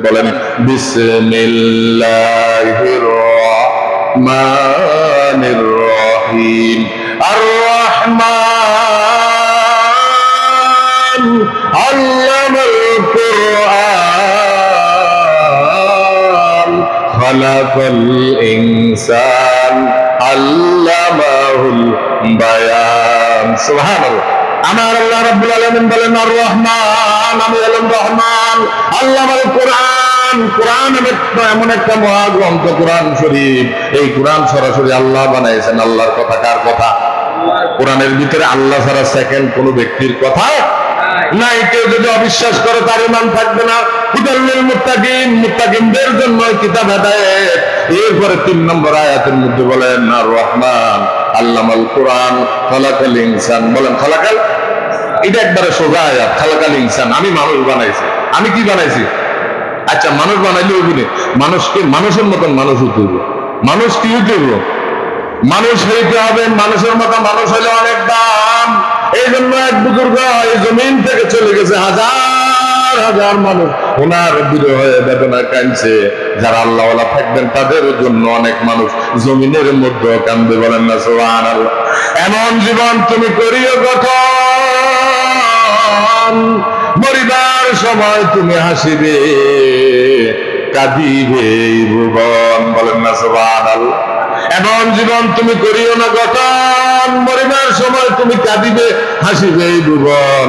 বলেন বিসমিল্লাহির রহমানির রহিম। আর রহমান আল্লামাল কুরআন খালাকাল ইনসান আল্লামাহুল বায়ান। সুবহানাল্লাহ। আমার আল্লাহ রাব্বুল আলামিন বলেন আর রহমান, আমি হলাম রহমান, আল্লামাল কুরআন, কোরআন এমন একটা মহাগ্রন্থ কোরআন শরীফ, এই কোরআন সরাসরি আল্লাহ বানাইছেন। আল্লাহর কথা কার কথা? কোরআনের ভিতরে আল্লাহ ছাড়া সেকেন্ড কোন ব্যক্তির কথা নাই। কেউ যদি অবিশ্বাস করে তার ঈমান থাকবে না। হুদাল লিল মুত্তাকিন, মুত্তাকিনদের জন্য কিতাব হেদায়েত। এরপরে 3 নম্বর আয়াতের মধ্যে বলেন আর রহমান আল্লামাল কোরআন খালাকাল ইনসান। বলেন খালাকাল, এটা একবারে সোজা আয়াত। খালাকাল ইনসান, আমি মানুষ বানাইছি। আমি কি বানাইছি? আচ্ছা, মানুষ বানাইলে ওইগুলি মানুষকে মানুষের মতন মানুষ হইতে হবে। মানুষ কি হইতে হবে? মানুষ হইতে হবে। মানুষের মতো মানুষ হইলে অনেক দাম। এই জন্য এক বুজুর্গ এই জমিন থেকে চলে গেছে, হাজার হাজার মানুষ ওনার বিরহ হয়ে বেদনা কাঁদছে। যারা আল্লাহওয়ালা থাকবেন তাদের জন্য অনেক মানুষ জমিনের মধ্যে কান্দে। বলেন না সুবহানাল্লাহ। এমন জীবন তুমি করিও গঠন, মরিবার সময় তুমি হাসিবে কাঁদিবে ভুবন। বলেন না সুবহানাল্লাহ। এমন জীবন তুমি করিও না গঠন, মরিবার সময় তুমি কাঁদিবে হাসিবে ভুবন।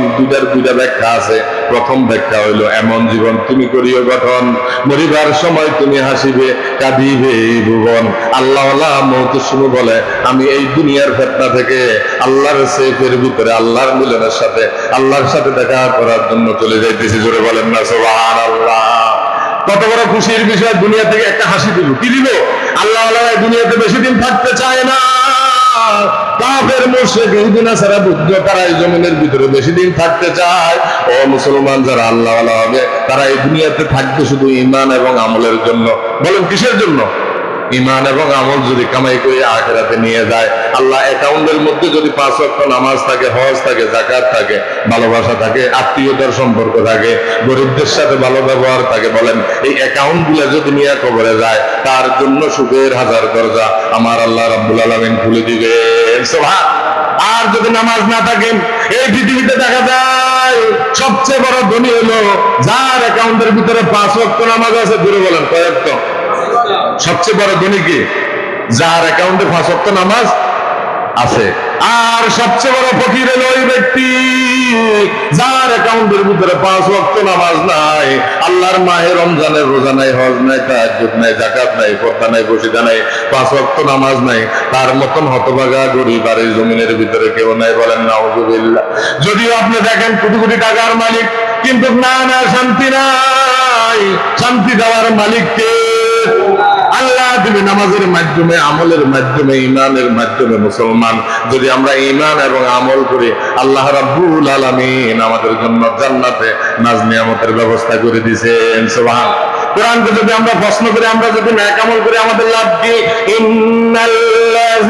দুইটা ব্যাখ্যা আছে। প্রথম ব্যাখ্যা হইল এমন জীবন তুমি করিও গঠন, মরিবার সময় তুমি হাসিবে কাঁদিবে ভুবন। আল্লাহওয়ালা মওতের সময় বলে আমি এই দুনিয়ার ফিতনা থেকে আল্লাহর সেফের ভিতরে আল্লাহর মিলনের সাথে আল্লাহর সাথে দেখা করার জন্য চলে যাইতেছি। জোরে বলেন না সুবহানাল্লাহ। কত বড় খুশির বিষয়! দুনিয়া থেকে একটা হাসি দিব। কি দিব? আল্লাহওয়ালা দুনিয়াতে বেশি দিন থাকতে চায় না। কাফের মুশরিক ইহুদি নাসারা বুদ্ধ তারা এই জমিনের ভিতরে বেশি দিন থাকতে চায়। ও মুসলমান যারা আল্লাহওয়ালা হবে তারা এই দুনিয়াতে থাকবে শুধু ঈমান এবং আমলের জন্য। বলেন কিসের জন্য? ঈমান এবং আমল যদি কামাই করে আখিরাতে নিয়ে যায়। আল্লাহ অ্যাকাউন্টের মধ্যে যদি 5 ওয়াক্ত নামাজ থাকে, হজ থাকে, যাকাত থাকে, ভালোবাসা থাকে, আত্মীয়তার সম্পর্ক থাকে, গরিবদের সাথে ভালো ব্যবহার থাকে, বলেন এই অ্যাকাউন্ট গুলা যদি নিয়ে কবরে যায় তার জন্য সুখের হাজার দরজা আমার আল্লাহ রাব্বুল আলামিন খুলে দিবেন। সুবহান। আর যদি নামাজ না থাকে, এই পৃথিবীতে দেখা যায় সবচেয়ে বড় ধনী হলো যার অ্যাকাউন্টের ভিতরে 5 ওয়াক্ত নামাজ আছে। দূরে বলেন কয় ওয়াক্ত? সবচেয়ে বড় ধনী কি? যার অ্যাকাউন্টে 5 ওয়াক্ত নামাজ আছে। আর সবচেয়ে বড় ফকির হলো ওই ব্যক্তি যার অ্যাকাউন্টের ভিতরে 5 ওয়াক্ত নামাজ নাই, আল্লাহর মাহে রমজানের রোজা নাই, হজ নাই, তাহাজ্জুদ নাই, যাকাত নাই, পর্দা নাই, বসিদা নাই, 5 ওয়াক্ত নামাজ নাই। তার মতন হতভাগা গরিব আর এই জমিনের ভিতরে কেউ নাই। বলেন নাউযুবিল্লাহ। যদিও আপনি দেখেন কোটি কোটি টাকার মালিক, কিন্তু না শান্তি নাই। শান্তি দেওয়ার মালিক কে? আল্লাহ দিবে নামাজের মাধ্যমে, আমলের মাধ্যমে, ঈমানের মাধ্যমে। মুসলমান যদি আমরা ঈমান এবং আমল করি, আল্লাহ রাব্বুল আলামিন আমাদের জন্য জান্নাতে নাজ নিয়ামতের ব্যবস্থা করে দিয়েছেন। সুবহান। কোরআনকে যদি আমরা প্রশ্ন করি, আমরা যদি নেক আমল করি, আমাদের লাভ কি? ইন্নাল্লাযীনা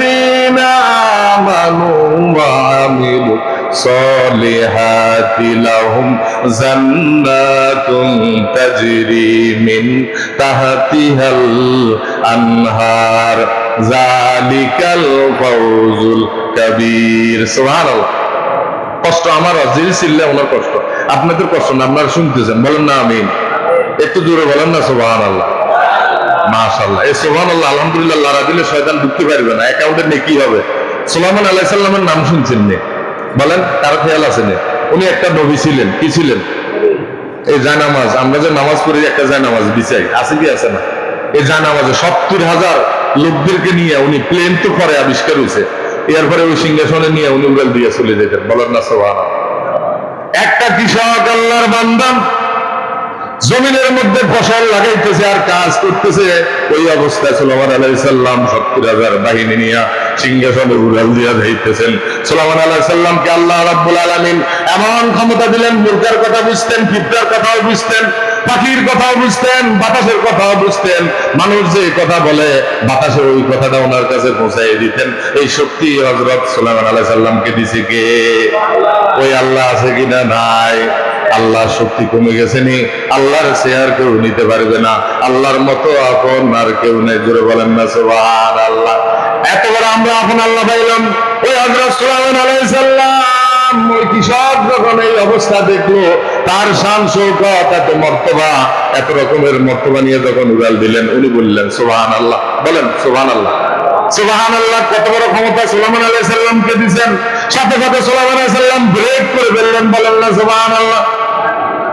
আমানু ওয়া আমিলু সলিহাতি লাহুম জান্নাতুন তাজরি মিন তাহতিহাল আনহার যালিকাল ফাওজুল কাবীর। সুবহানাল্লাহ। কষ্ট আমার, জিল ছিললে ওনার কষ্ট, আপনাদের কষ্ট না, আপনারা শুনতেছেন। বলেন না আমিন। একটু জোরে বলেন না সুবহানাল্লাহ। মাশাআল্লাহ। এই সুবহানাল্লাহ আলহামদুলিল্লাহ লারা দিলে শয়তান ঢুকতে পারবে না। অ্যাকাউন্টে নেকি হবে। সুলাইমান আলাইহিস সালামের নাম শুনছেন নে? বলেন কারো খেয়াল আছে না? উনি একটা নবী ছিলেন। কি ছিলেন? এই জায়নামাজ, আমরা যে নামাজ পড়ি একটা জায়নামাজ বিছাই, আছে কি আছে না? এই জায়নামাজে 70,000 লোকদেরকে নিয়ে উনি প্লেন তো পরে আবিষ্কার হয়েছে, এরপরে ওই সিংহাসনে নিয়ে উনি উড়াল দিয়ে চলে যেতেন। বলেন না সুবহানাল্লাহ। একটা কৃষক আল্লাহর বান্দা জমিনের মধ্যে ফসল লাগাইতেছে আর কাজ করতেছে, ওই অবস্থায় সুলাইমান আলাইহিস সালাম 70,000 বাহিনী নিয়ে সিংহাসনে উড়াল দিয়া যাইতেছেন। সুলাইমান আলাইহিস সালামকে আল্লাহ রাব্বুল আলামিন এমন ক্ষমতা দিলেন, মুরগার কথা বুঝতেন, পিঁপড়ার কথাও বুঝতেন, পাখির কথাও বুঝতেন, বাতাসের কথাও বুঝতেন। মানুষ যে কথা বলে বাতাসের ওই কথাটা ওনার কাছে পৌঁছাই দিতেন। এই শক্তি হযরত সুলাইমান আলাইহিস সালামকে দিছে কে? ওই আল্লাহ আছে কিনা? নাই। আল্লাহর শক্তি কমে গেছে নি? আল্লাহর চেয়ার কেউ নিতে পারবে না, আল্লাহর মতো আপন আর কেউ নেই। জোরে বলেন না সুবহানাল্লাহ। এত বড় আমরা আপন আল্লাহ পাইলাম। ওই হযরত সুলাইমান আলাইহিস সালাম ওই কৃষক যখন এই অবস্থা দেখলো, তার শান শৌকত, এত মর্তবা, এত রকমের মর্তবা নিয়ে যখন উড়াল দিলেন, উনি বললেন সুবহানাল্লাহ। বলেন সুবহানাল্লাহ। সুবহানাল্লাহ। কত বড় ক্ষমতা সুলাইমান আলাইহিস সালামকে দিয়েছেন। সাথে সাথে সুলাইমান আলাইহিস সালাম ব্রেক করে ফেললেন। বলেন না সুবহানাল্লাহ।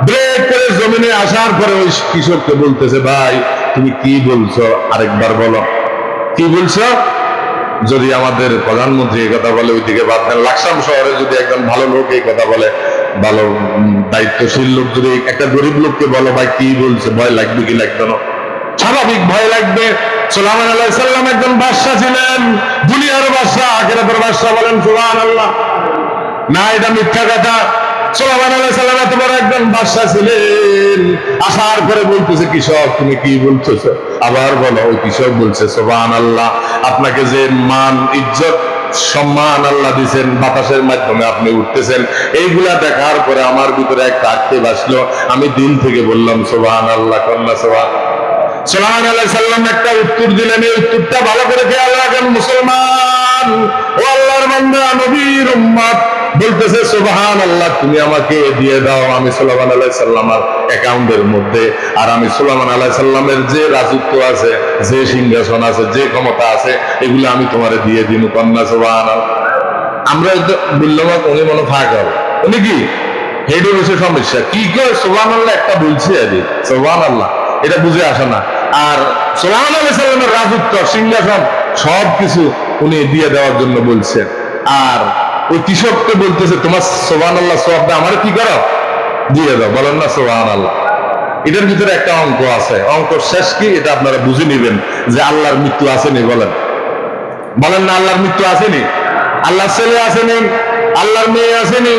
ব্রেক করে জমিনে আসার পরে ওই কৃষককে বলতেছে, ভাই তুমি কি বলছো, আরেকবার বলো, কি বলছো? যদি আমাদের প্রধানমন্ত্রী এই কথা বলে, ওইদিকে বাদ দেন, লাকসাম শহরে যদি একজন ভালো লোক এই কথা বলে, ভালো দায়িত্বশীল লোক যদি একটা গরিব লোককে বলো, ভাই কি বলছে, ভয় লাগবে কি লাগবে না? স্বাভাবিক ভয় লাগবে। সুলাইমান আলাইহিস সালাম একজন বাদশা ছিলেন, দুনিয়ার বাদশা, আখিরাতের বাদশা। বলেন সুবহানাল্লাহ। না, এটা মিথ্যা কথা। সুলাইমান আলাইহিস সালাম এত বড় একজন বাদশা ছিলেন। আসার পরে বলতেছে, কৃষক তুমি কি বলতেছো, আবার বলো। ওই কৃষক বলছে, সুবহানাল্লাহ, আপনাকে যে মান ইজ্জত সম্মান আল্লাহ দিয়েছেন, বাতাসের মাধ্যমে আপনি উঠতেছেন, এইগুলা দেখার পরে আমার ভিতরে একটা আক্ষেপ আসলো। আমি দিল থেকে বললাম সুবহানাল্লাহ। কন্যা সুলাইমান আলাইহিস সালাম একটা উত্তর দিলেন। এই উত্তরটা ভালো করে খেয়াল রাখেন মুসলমান ও আল্লাহর বান্দা, নবীর উম্মত। বলতেছে সুবহানাল্লাহ, তুমি আমাকে দিয়ে দাও, আমি সুলাইমান আলাইহিস সালামের অ্যাকাউন্টের মধ্যে, আর আমি সুলাইমান আলাইহিস সালামের যে রাজত্ব আছে, যে সিংহাসন আছে, যে ক্ষমতা আছে, এগুলো আমি তোমারে দিয়ে দিব। কন্যা সুবহানাল্লাহ। আমরা বললাম উনি মনে ফাঁক হবে, উনি কি হেডে বসে সমস্যা কি কয় সুবহানাল্লাহ একটা বলছি আরে সুবহানাল্লাহ, এটা বুঝে আসে না। আর সুলাইমান আলাইহিস সালামের রাজত্ব, সিংহাসন সবকিছু উনি দিয়ে দেওয়ার জন্য বলছেন। আর ওই কৃষককে বলতেছে, তোমার সুবহানাল্লাহ সওয়াবটা আমারে কি করো, দিয়ে দাও। বলেন না সুবহানাল্লাহ। এটার ভিতরে একটা অঙ্ক আছে। অঙ্ক শেষ কি, এটা আপনারা বুঝে নেবেন যে আল্লাহর মৃত্যু আসেনি। বলেন বলেন না, আল্লাহর মৃত্যু আসেনি? আল্লাহর ছেলে আসেনি, আল্লাহর মেয়ে আসেনি।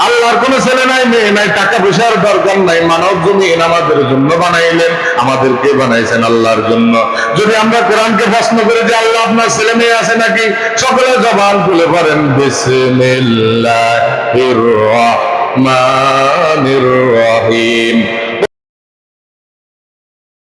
আল্লাহর কোনো ছেলে নাই, মেয়ে নাই, টাকা পয়সার দরকার নাই। মানব জমিন আমাদের জন্য বানাইলেন, আমাদেরকে বানাইছেন আল্লাহর জন্য। যদি আমরা কোরআনকে প্রশ্ন করি যে আল্লাহ আপনার ছেলে মেয়ে আছে নাকি, সকলে জবান খুলে পড়েন বিসমিল্লাহির রহমানির রহিম।